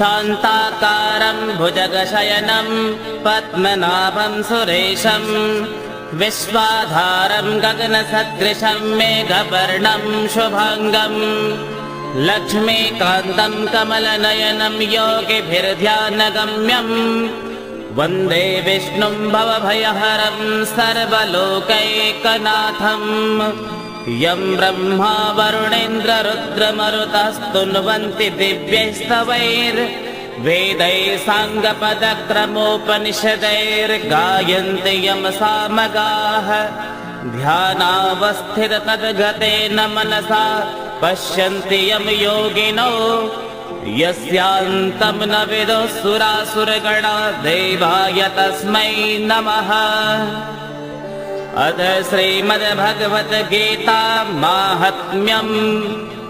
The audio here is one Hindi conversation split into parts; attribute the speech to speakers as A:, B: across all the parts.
A: शान्ताकारं भुजगशयनं पद्मनाभं सुरेशं विश्वाधारं गगनसदृशं मेघवर्णं शुभांगं लक्ष्मीकान्तं कमलनयनं योगिभिर्ध्यानगम्यं वन्दे विष्णुं भवभयहरं सर्वलोकैकनाथं यं ब्रह्मा वरुणेन्द्र रुद्रमरुतस्तुन्वन्ति दिव्यैस्तवैर्वेदैः साङ्गपदक्रमोपनिषदैर्गायन्ति यं सामगाः ध्यानावस्थिततद्गतेन मनसा पश्यन्ति यं योगिनो यस्यान्तं न विदुः सुरासुरगणा देवाय तस्मै नमः। अथ श्रीमद्भगवद्गीता माहात्म्यं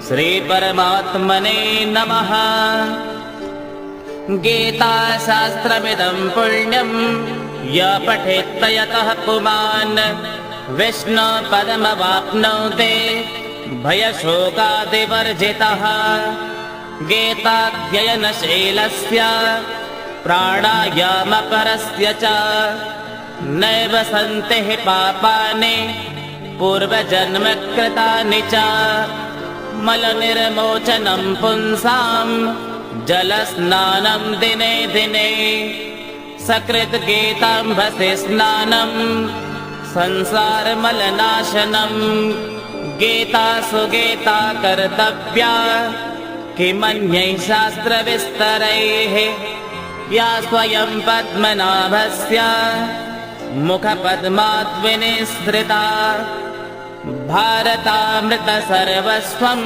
A: श्रीपरमात्मने नमः। गीताशास्त्रमिदं पुण्यं य पठेत् यतः पुमान् विष्णुपदमवाप्नोति भयशोकादिवर्जितः। गीताध्ययनशीलस्य प्राणायामपरस्य च नैव सन्ति हि पापानि पूर्वजन्मकृतानि च। मलनिर्मोचनं पुंसां जलस्नानं दिने दिने सकृद्गीताम्भसि स्नानं संसारमलनाशनं। गीता सुगीता कर्तव्या किमन्यैः शास्त्रविस्तरैः या स्वयं पद्मनाभस्य मुखपद्माद्विनिसृता। भारतामृतसर्वस्वं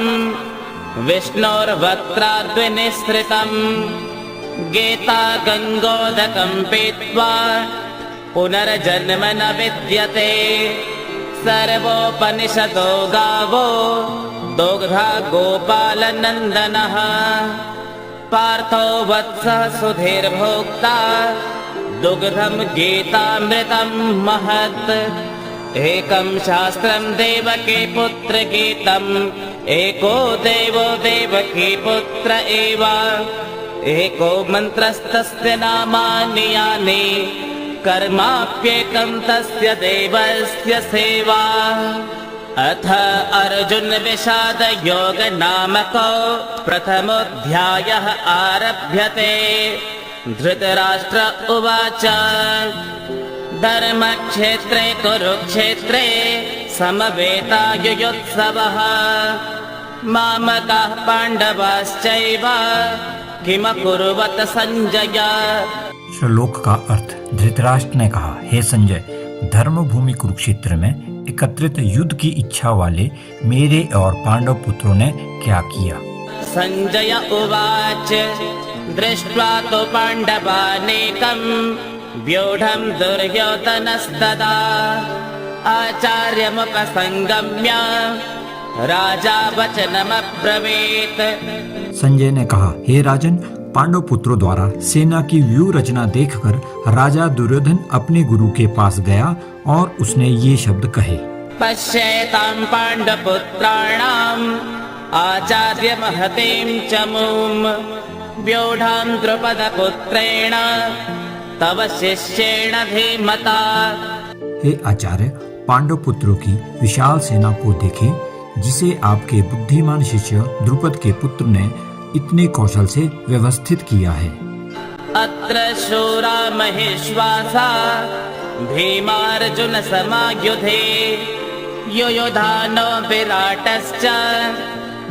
A: विष्णोर्वक्त्राद्विनिसृतं। गीता गङ्गोदकं पीत्वा पुनर्जन्म न विद्यते। सर्वोपनिषदो गावो दुग्धा गोपालनन्दनः। पार्थो वत्सः सुधीर्भोक्ता दुग्धं गीतामृतं महत्। एकं शास्त्रं देवकी पुत्र गीतम् एको देवो देवकी पुत्र एव। एको मन्त्रस्तस्य नामानि यानि कर्माप्येकं तस्य देवस्य सेवा। अथ अर्जुन विषाद योग नामको प्रथमोऽध्यायः आरभ्यते। धृतराष्ट्र उवाच धर्मक्षेत्रे कुरुक्षेत्रे समवेतायुयुत्सवः मामकाः पाण्डवाश्चैव किमकुर्वत संजय।
B: श्लोक का अर्थ। धृतराष्ट्र ने कहा, हे संजय, धर्म भूमि कुरुक्षेत्र में एकत्रित युद्ध की इच्छा वाले मेरे और पांडव पुत्रों ने क्या किया।
A: संजय उवाच दृष्ट्वा तु पाण्डवानेकं व्यूढं दुर्योधनस्तदा आचार्यमुपसंगम्य राजा वचनमब्रवीत्।
B: संजय ने कहा, हे राजन, पांडव पुत्रों द्वारा सेना की व्यूह रचना देखकर राजा दुर्योधन अपने गुरु के पास गया और उसने ये शब्द कहे।
A: पश्येतां पाण्डवपुत्राणाम् आचार्य महतीं चमूं व्यूढां द्रुपदपुत्रेण तव शिष्येण धीमता।
B: हे आचार्य, पांडव पुत्रों की विशाल सेना को देखें जिसे आपके बुद्धिमान शिष्य द्रुपद के पुत्र ने इतने कौशल से व्यवस्थित किया है।
A: अत्र शूरा महेश्वासा भीमार्जुन समायुधे युयुधानो विराटश्च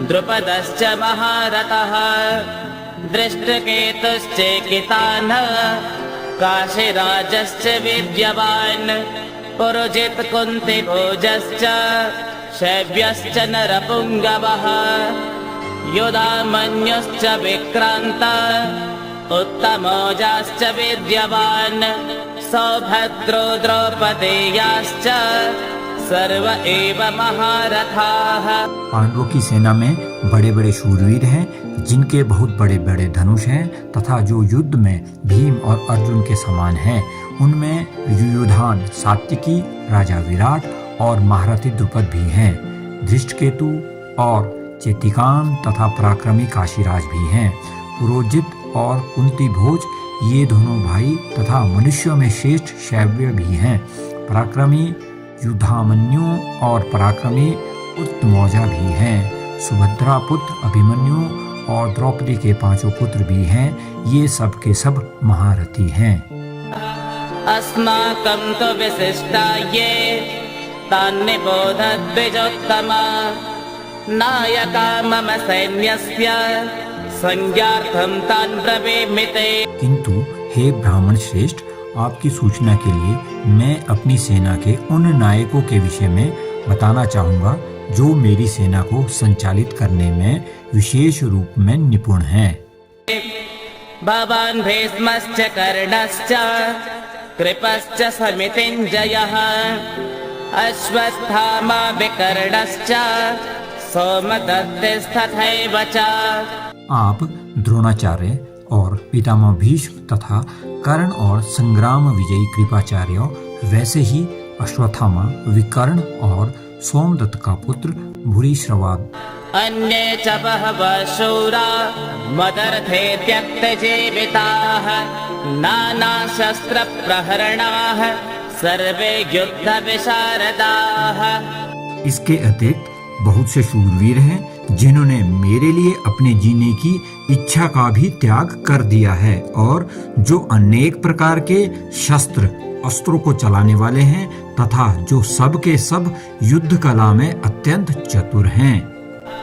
A: द्रुपदश्च महारथः दृष्टकेतुश्चेकितानः काशीराजश्च वीर्यवान् पुरुजित् कुन्तिभोजश्च शैव्यश्च नरपुङ्गवः युधामन्युश्च विक्रान्त उत्तमौजाश्च वीर्यवान् सौभद्रो द्रौपदेयाश्च सर्व एव महारथाः।
B: पांडवों की सेना में बड़े बड़े शूरवीर हैं जिनके बहुत बड़े बड़े धनुष हैं तथा जो युद्ध में भीम और अर्जुन के समान हैं। उनमें युयुधान, सात्विकी, राजा विराट और महारथी द्रुपद भी हैं। धृष्टकेतु और चेतिकान तथा पराक्रमी काशीराज भी हैं। पुरोजित और कुंती भोज ये दोनों भाई तथा मनुष्यों में श्रेष्ठ शैव्य भी हैं। पराक्रमी युद्धामन्यु और पराक्रमी उत्तमौजा भी हैं। सुभद्रा पुत्र अभिमन्यु और द्रौपदी के 5 पुत्र भी हैं। ये सब के सब महारथी हैं।
A: अस्माकं तु विशिष्टा ये तान्निबोधद्विजोत्तमा नायका मम सैन्यस्य संज्ञार्थं तान् ब्रवीमि ते।
B: किंतु हे ब्राह्मण श्रेष्ठ, आपकी सूचना के लिए मैं अपनी सेना के उन नायकों के विषय में बताना चाहूँगा जो मेरी सेना को संचालित करने में विशेष रूप में निपुण हैं।
A: भवान् भीष्मश्च कर्णश्च कृपश्च समितिञ्जयः अश्वत्थामा विकर्णश्च सोमदत्तिस्तथैव च।
B: आप द्रोणाचार्य और पितामह भीष्म तथा कर्ण और संग्राम विजयी कृपाचार्य, वैसे ही अश्वत्थामा, विकर्ण और सोमदत्त का पुत्र भूरिश्रवा
A: अन्ये च बहवः शूरा मदर्थे त्यक्तजीविताः नानाशस्त्रप्रहरणाः सर्वे युद्धविशारदाः।
B: इसके अतिरिक्त बहुत से शूरवीर हैं जिन्होंने मेरे लिए अपने जीने की इच्छा का भी त्याग कर दिया है और जो अनेक प्रकार के शस्त्र अस्त्रों को चलाने वाले हैं तथा जो सब के सब युद्ध कला में अत्यंत चतुर हैं।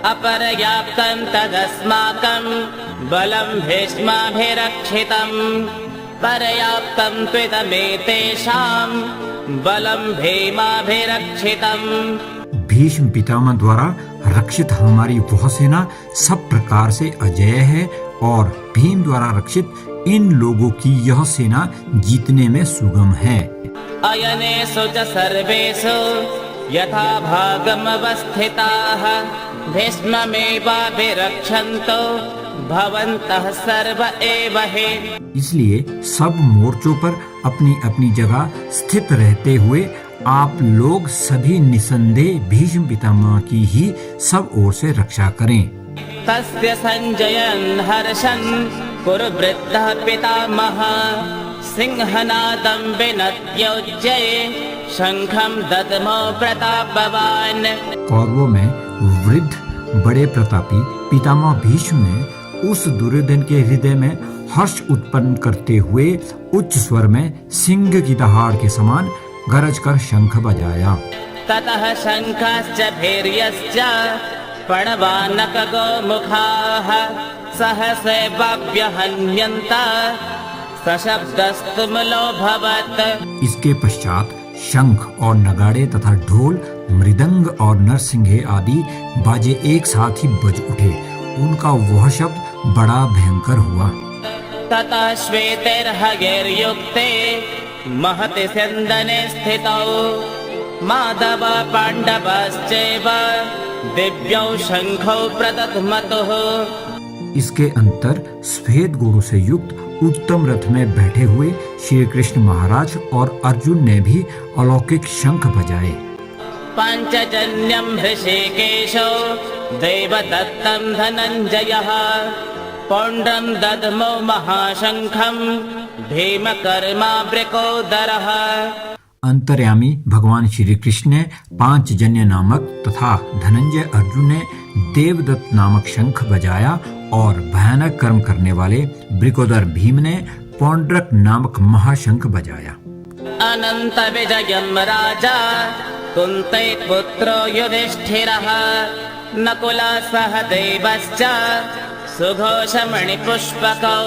A: अपर्याप्तं तदस्माकं बलं भीष्माभिरक्षितं पर्याप्तं त्विदमेतेषां बलं भीमाभिरक्षितं।
B: भीष्म पितामह द्वारा रक्षित हमारी वह सेना सब प्रकार से अजेय है और भीम द्वारा रक्षित इन लोगों की यह सेना जीतने में सुगम है।
A: अयनेषु च सर्वेषु यथा भागमवस्थिताः भीष्ममेवाभिरक्षन्तु भवन्तः सर्व एव हि।
B: इसलिए सब मोर्चों पर अपनी अपनी जगह स्थित रहते हुए आप लोग सभी निसंदेह भीष्म पितामह की ही सब ओर से रक्षा करें।
A: तस्य संजयन् हर्षन् कुरु वृद्धः पितामहः सिंहनादं विनद्योज्जये शंखं दद्मो प्रतापवान्।
B: कौरवों में वृद्ध बड़े प्रतापी पितामह भीष्म ने उस दुर्योधन के हृदय में हर्ष उत्पन्न करते हुए उच्च स्वर में सिंह की दहाड़ के समान गरज कर शंख बजाया।
A: ततः शंखश्च भैर्यश्च प्रणवानक गोमुखाः सहसैवाभ्यहन्यन्त सशब्दस्तुमुलोऽभवत्।
B: इसके पश्चात शंख और नगाड़े तथा ढोल, मृदंग और नरसिंहे आदि बाजे एक साथ ही बज उठे। उनका वह शब्द बड़ा भयंकर हुआ।
A: ततः श्वेतैर्हयैर्युक्ते महति स्यन्दने स्थितौ माधव पाण्डवश्चैव दिव्यौ शंखौ प्रदध्मतुः।
B: इसके अंतर श्वेत घोड़ों से युक्त उत्तम रथ में बैठे हुए श्री कृष्ण महाराज और अर्जुन ने भी अलौकिक शंख बजाए।
A: पांचजन्यं हृषिकेशो देवदत्तं धनंजयः पौंड्रं दद्मो महाशंखं भीमकर्मा वृकोदरः।
B: अंतर्यामी भगवान श्री कृष्ण ने पांचजन्य नामक तथा धनंजय अर्जुन ने देवदत्त नामक शंख बजाया और भयानक कर्म करने वाले वृकोदर भीम ने पौंड्रक नामक महाशंख बजाया।
A: अनंत विजयं राजा कुंती पुत्रो युधिष्ठिरः नकुलः सहदेवश्च सुघोषमणिपुष्पकौ।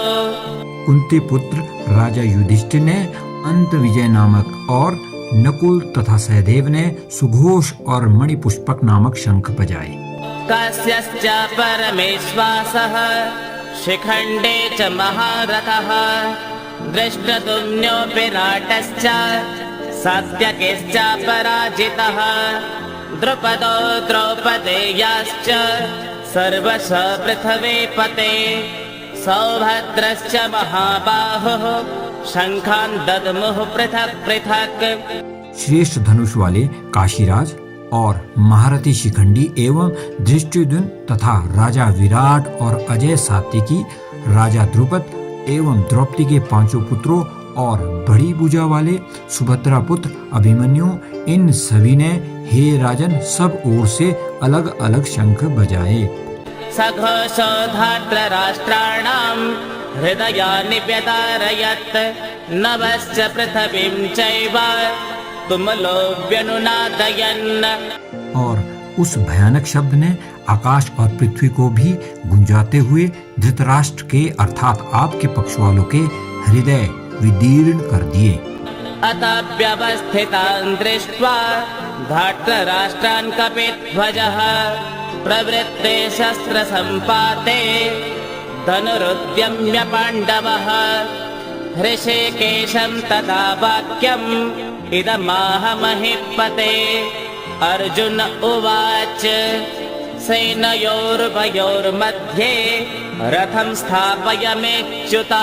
B: कुंती पुत्र राजा युधिष्ठिर ने अंत विजय नामक और नकुल तथा सहदेव ने सुघोष और मणिपुष्पक नामक शंख बजाए।
A: कस्यश्च परमेश्वासः शिखंडे च महारथः दृष्टद्युम्नो विराटश्च सात्यकिश्च पराजितः द्रुपदो द्रौपदेयाश्च सर्वश पृथिवीपते सौभद्रश्च महाबाहुः शंखान् दद्मुः पृथक् पृथक्।
B: श्रेष्ठ धनुष वाले काशीराज और महारथी शिखंडी एवं धृष्टद्युम्न तथा राजा विराट और अजय सात्यकी राजा द्रुपद एवं द्रौपदी के 5 पुत्रों और बड़ी भुजा वाले सुभद्रा पुत्र अभिमन्यु, इन सभी ने हे राजन सब ओर से अलग अलग शंख बजाए।
A: सघोषो धार्तराष्ट्राणां हृदयानि व्यदारयत् नभश्च पृथिवीं चैव तुमुलो व्यनुनादयन्।
B: और उस भयानक शब्द ने आकाश और पृथ्वी को भी गुंजाते हुए धृतराष्ट्र के अर्थात आपके पक्ष वालों के हृदय विदीर्ण कर दिए।
A: अतः व्यवस्थितान् दृष्ट्वा धार्तराष्ट्रान् कपिध्वजः प्रवृत्ते शस्त्र संपाते धनुरुद्यम्य पाण्डवः। हृषीकेशं तदा वाक्यम् इदमाह महीपते। अर्जुन उवाच सेनयोरुभयोर्मध्ये रथं स्थापयाम्यच्युत।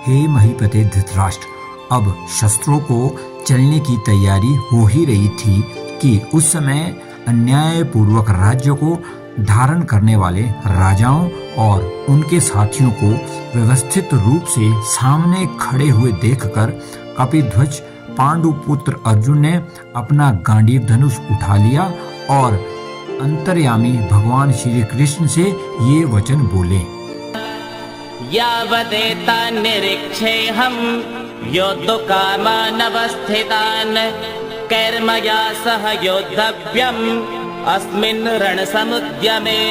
B: हे महीपते धृतराष्ट्र, अब शस्त्रों को चलने की तैयारी हो ही रही थी कि उस समय अन्याय पूर्वक राज्य को धारण करने वाले राजाओं और उनके साथियों को व्यवस्थित रूप से सामने खड़े हुए देखकर कपिध्वज पांडु पुत्र अर्जुन ने अपना गांडीव धनुष उठा लिया और अंतर्यामी भगवान श्री कृष्ण से ये वचन बोले।
A: यावदेतान् निरीक्षेऽहं योद्धुकामानवस्थितान् कैर्मया सह योद्धव्यम् अस्मिन् रणसमुद्यमे।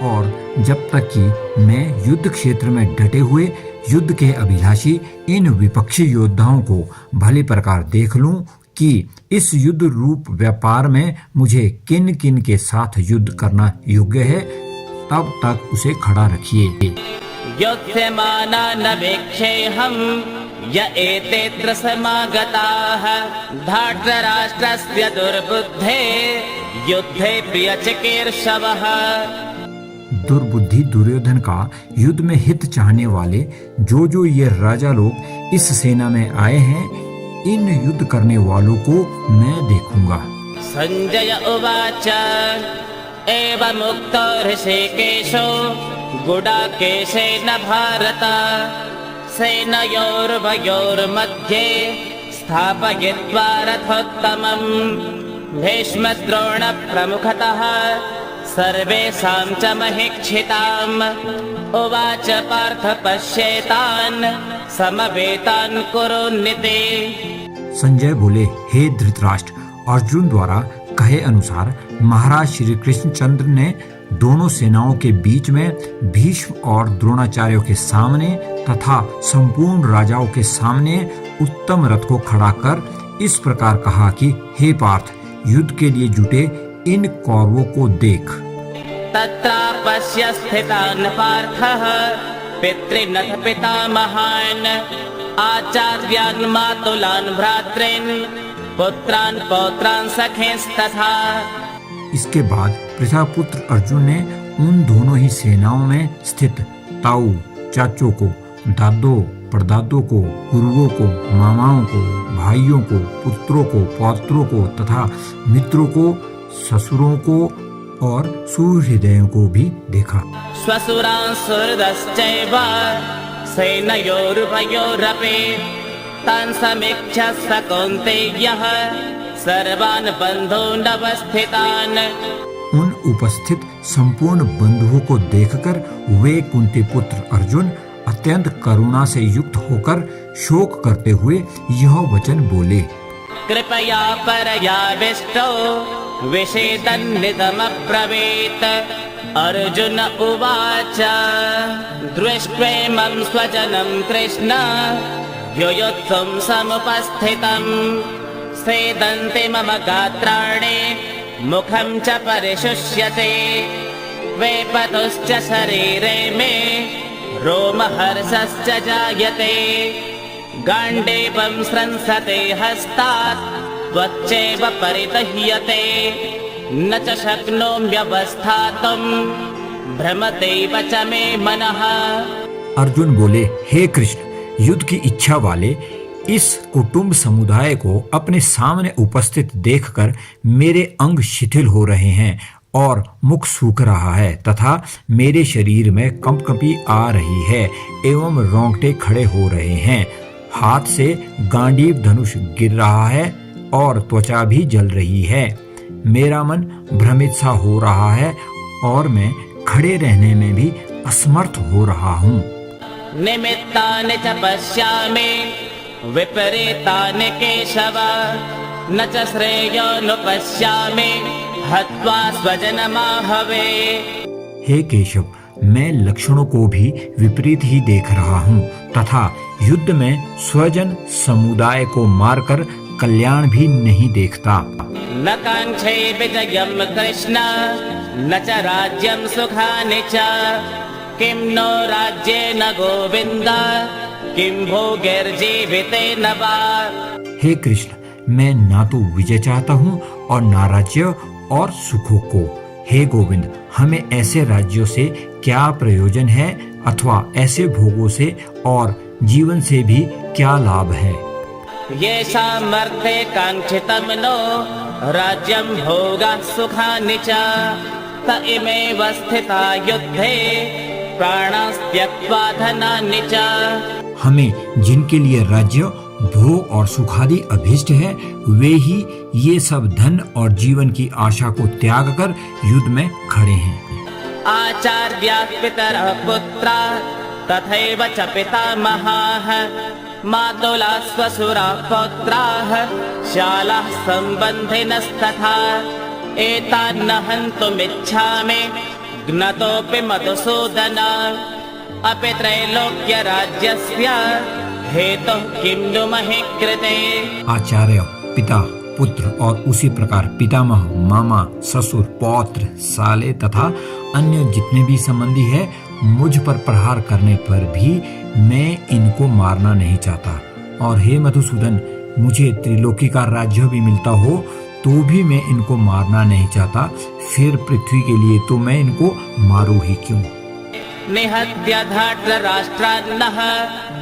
B: और जब तक कि मैं युद्ध क्षेत्र में डटे हुए युद्ध के अभिलाषी इन विपक्षी योद्धाओं को भली प्रकार देख लूं कि इस युद्ध रूप व्यापार में मुझे किन किन के साथ युद्ध करना योग्य है, तब तक उसे खड़ा रखिए।
A: युध्यमानानवेक्षेऽहं य एतेऽत्र समागताः धार्तराष्ट्रस्य दुर्बुद्धे युद्धे प्रियचिकीर्षवः।
B: दुर्बुद्धि दुर्योधन का युद्ध में हित चाहने वाले जो ये राजा लोग इस सेना में आए हैं, इन युद्ध करने वालों को मैं देखूंगा।
A: संजय उवाच एवमुक्तो ऋषिकेशो गुडाकेशेन भारत सेनयोरुभयोर्मध्ये स्थापयित्वा रथोत्तमम् भीष्मद्रोण प्रमुखतः सर्वेषां च महीक्षिताम्। उवाच पार्थ पश्येतान् समवेतान् कुरुन्निति।
B: संजय बोले, हे धृतराष्ट्र, अर्जुन द्वारा कहे अनुसार महाराज श्री कृष्णचंद्र ने दोनों सेनाओं के बीच में भीष्म और द्रोणाचार्यों के सामने तथा संपूर्ण राजाओं के सामने उत्तम रथ को खड़ा कर इस प्रकार कहा कि हे पार्थ, युद्ध के लिए जुटे इन कौरवों को देख।
A: तत्रापश्य स्थितान् पार्थः पितृनथ पितामहान् आचार्यान् मातुलान् भ्रातॄन् पुत्रान् पौत्रान् सखींस्तथा।
B: इसके बाद प्रजापुत्र अर्जुन ने उन दोनों ही सेनाओं में स्थित ताऊ, चाचों को, दादों, परदादों को, गुरुओं को, मामाओं को, भाइयों को, पुत्रों को, पौत्रों को तथा मित्रों को, ससुरों को और सुहृदयों को भी देखा।
A: स्वसुरान् सुहृदश्चैव सेनयोरुभयोरपि तान् समीक्ष्य स कौन्तेयः सर्वान् बन्धून् अवस्थितान्।
B: उन उपस्थित संपूर्ण बंधुओं को देखकर वे कुंती पुत्र अर्जुन अत्यंत करुणा से युक्त होकर शोक करते हुए यह वचन बोले।
A: कृपया परयाविष्टो विषेदन्निदमब्रवीत्। अर्जुन उवाच दृष्ट्वेमं स्वजनं कृष्ण युयुत्सुं समुपस्थितम् स्वेदन्ति मम गात्राणि मुखं च परिशुष्यते वेपतुश्च शरीरे मे रोमहर्षश्च जायते गाण्डीवं स्रंसते हस्तात् त्वच्चैव परिदह्यते न च शक्नोम्यवस्थातुं भ्रमतेव च मे मनः।
B: अर्जुन बोले, हे कृष्ण, युद्ध की इच्छा वाले इस कुटुंब समुदाय को अपने सामने उपस्थित देखकर मेरे अंग शिथिल हो रहे हैं और मुख सूख रहा है तथा मेरे शरीर में कंपकंपी आ रही है एवं रोंगटे खड़े हो रहे हैं। हाथ से गांडीव धनुष गिर रहा है और त्वचा भी जल रही है। मेरा मन भ्रमित सा हो रहा है और मैं खड़े रहने में भी असमर्थ हो रहा हूँ।
A: निमित्तानि च पश्यामि विपरीतानि केशव न च श्रेयोनुपश्यामि हत्वा स्वजनमाहवे।
B: हे केशव, मैं लक्षणों को भी विपरीत ही देख रहा हूँ तथा युद्ध में स्वजन समुदाय को मारकर कल्याण भी नहीं देखता।
A: न कांक्षे विजयम् कृष्ण न च राज्यं सुखानि च किं नो राज्येन गोविन्द किं भोगैर्जीवितेन वा।
B: हे कृष्ण, मैं ना तो विजय चाहता हूँ और ना राज्य और सुखों को। हे गोविंद, हमें ऐसे राज्यों से क्या प्रयोजन है अथवा ऐसे भोगों से और जीवन से भी क्या लाभ है।
A: येषामर्थे काङ्क्षितं नो राज्यं भोगाः सुखानि च त इमेव स्थिता युद्धे प्राणास्त्यक्त्वा धनानि च।
B: हमें जिनके लिए राज्य भोग और सुखादि अभीष्ट है वे ही ये सब धन और जीवन की आशा को त्याग कर युद्ध में खड़े हैं।
A: आचार्याः पितरः पुत्राः तथैव च पितामहाः मातुलाः स्वसुराः पौत्राः शालाः सम्बन्धिनस्तथा एतान्न हन्तुमिच्छामि ज्ञतोऽपि मधुसूदन अपि त्रैलोक्यराज्यस्य हेतुः किं नु महि कृते।
B: आचार्य, पिता, पुत्र और उसी प्रकार पितामह, मामा, ससुर, पौत्र, साले तथा अन्य जितने भी संबंधी है मुझ पर प्रहार करने पर भी मैं इनको मारना नहीं चाहता। और हे मधुसूदन, मुझे त्रिलोकी का राज्य भी मिलता हो तो भी मैं इनको मारना नहीं चाहता। फिर पृथ्वी के लिए तो मैं इनको मारूं ही क्यों।
A: निहत्य धार्तराष्ट्रान्नः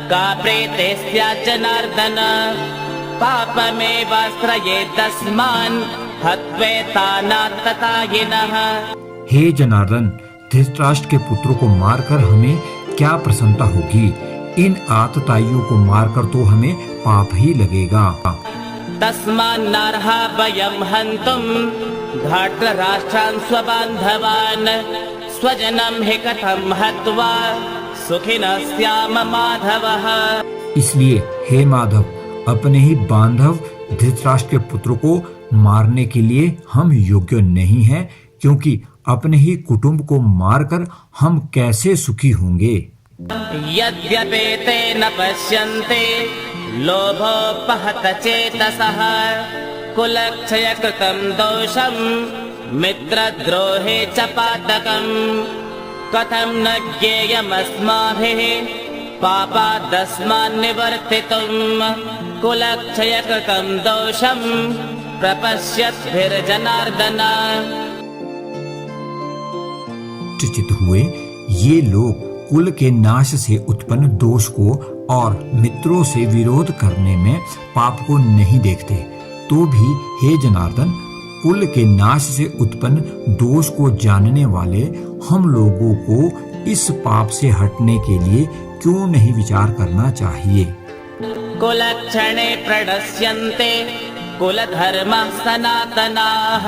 A: का प्रीते स्यात् जनार्दन पापमेवाश्रयेदस्मान् हत्वेतानात्ततायिनः।
B: हे जनार्दन, धृतराष्ट्र के पुत्रों को मारकर हमें क्या प्रसन्नता होगी। इन आतताइयों को मारकर तो हमें पाप ही लगेगा।
A: तस्मान्नार्हा वयं हन्तुं धार्तराष्ट्रान् स्वबान्धवान् स्वजनं हि कथं हत्वा सुखिनः स्याम माधवः।
B: इसलिए हे माधव, अपने ही बांधव धृतराष्ट्र के पुत्रों को मारने के लिए हम योग्य नहीं हैं, क्योंकि अपने ही कुटुंब को मारकर हम कैसे सुखी होंगे।
A: यद्यपेते न पश्यन्ते लोभोपहत चेतसः कुलक्षयकृतं दोषं मित्रद्रोहे च पातकम् कथं न ज्ञेयमस्माभिः पापादस्मान् निवर्तितुम् कुलक्षयकृतं दोषं प्रपश्यद्भिर्जनार्दन।
B: चित हुए ये लोग कुल के नाश से उत्पन्न दोष को और मित्रों से विरोध करने में पाप को नहीं देखते, तो भी हे जनार्दन, कुल के नाश से उत्पन्न दोष को जानने वाले हम लोगों को इस पाप से हटने के लिए क्यों नहीं विचार करना चाहिए।
A: कुलक्षणे प्रणश्यन्ते कुलधर्मः सनातनाः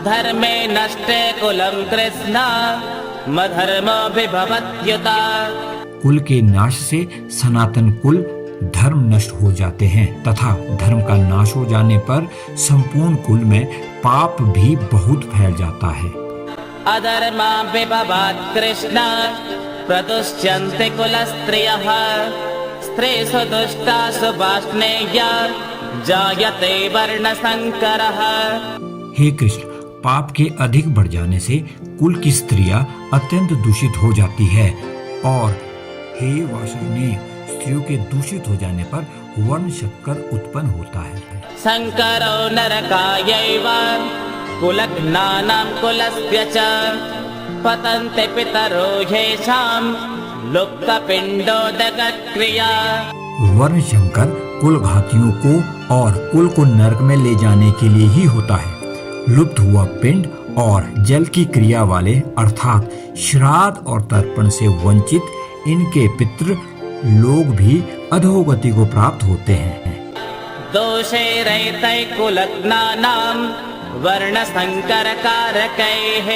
A: धर्मे नष्टे कुलं कृष्ण मधर्मोऽभिभवत्युता।
B: कुल के नाश से सनातन कुल धर्म नष्ट हो जाते हैं तथा धर्म का नाश हो जाने पर संपूर्ण कुल में पाप भी बहुत फैल जाता है।
A: अधर्माभिभवात् कृष्ण प्रतुष्यन्ते कुलस्त्रियः स्त्रीषु दुष्टासु वार्ष्णेया जायते वर्णसंकरः।
B: हे कृष्ण, पाप के अधिक बढ़ जाने से कुल की स्त्रियां अत्यंत दूषित हो जाती है और हे वार्ष्णेय, स्त्रियों के दूषित हो जाने पर वर्ण शक्कर उत्पन्न होता है।
A: संकरो नरकायैव कुलघ्नानां कुलस्य च पतन्ते पितरो येषां लुप्तपिण्डोदकक्रिया।
B: वर्ण शंकर कुल घातियों को और कुल को नरक में ले जाने के लिए ही होता है। लुप्त हुआ पिंड और जल की क्रिया वाले अर्थात श्राद्ध और तर्पण से वंचित इनके पितृ लोग भी अधोगति को प्राप्त होते हैं।
A: दोषे रहितै कुलग्नानां वर्णसङ्करकारकैः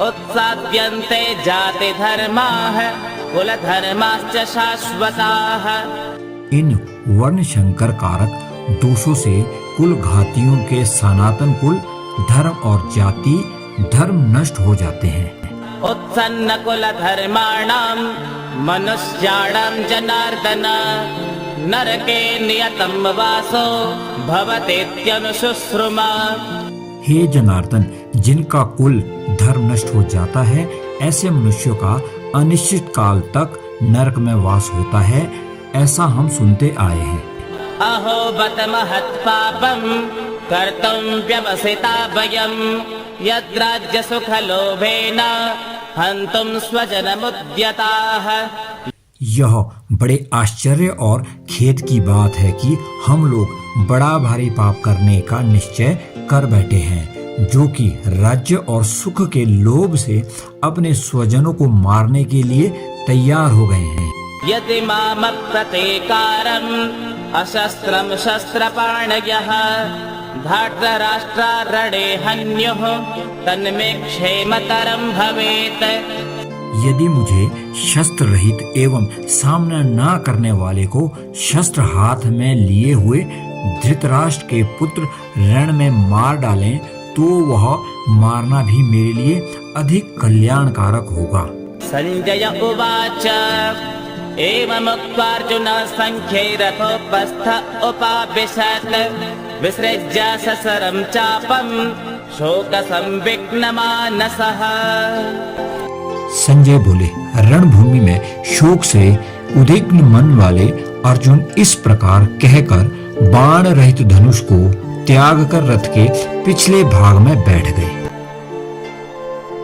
A: उत्साद्यन्ते जातिधर्माः कुलधर्माश्च शाश्वताः।
B: इन वर्ण संकर कारक दोषों से कुल घातियों के सनातन कुल धर्म और जाति धर्म नष्ट हो जाते हैं।
A: उत्सन्न कुलधर्माणां मनुष्याणां जनार्दन नरके नियतं वासो भवतीत्यनुशुश्रुमा।
B: हे जनार्दन, जिनका कुल धर्म नष्ट हो जाता है ऐसे मनुष्यों का अनिश्चित काल तक नरक में वास होता है, ऐसा हम सुनते आए हैं।
A: अहो बत महत्पापं कर्तुं व्यवसिता वयं यद्राज्य सुखलोभेन हन्तुं स्वजनमुद्यताः।
B: यह बड़े आश्चर्य और खेद की बात है कि हम लोग बड़ा भारी पाप करने का निश्चय कर बैठे हैं, जो कि राज्य और सुख के लोभ से अपने स्वजनों को मारने के लिए तैयार हो गए हैं।
A: यदि मामप्रतीकारम् अशस्त्रं शस्त्रपाणयः धार्तराष्ट्रारणे हन्युः तन्मे क्षेमतरं भवेत्।
B: यदि मुझे शस्त्र रहित एवं सामना न करने वाले को शस्त्र हाथ में लिए हुए धृतराष्ट्र के पुत्र रण में मार डालें तो वह मारना भी मेरे लिए अधिक कल्याणकारक होगा।
A: संजय उवाच एवमुक्त्वार्जुनः संख्ये रथोपस्थ उपाविशत् विसृज्य ससरं चापं शोकसंविघ्नमानसः।
B: संजय बोले, रणभूमि में शोक से उद्विग्न मन वाले अर्जुन इस प्रकार कहकर बाण रहित धनुष को त्याग कर रथ के पिछले भाग में बैठ गए।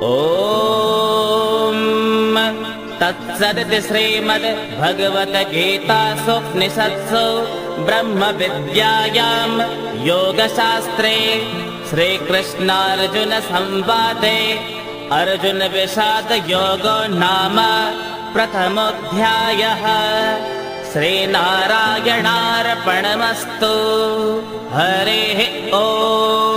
A: ओम तत्सदिति श्रीमद्भगवद्गीतासु उपनिषत्सु ब्रह्म विद्यायां योगशास्त्रे श्रीकृष्णार्जुन संवादे अर्जुन विषाद योगो नाम प्रथमोऽध्यायः। श्रीनारायणार्पणमस्तु। हरिः ओम्।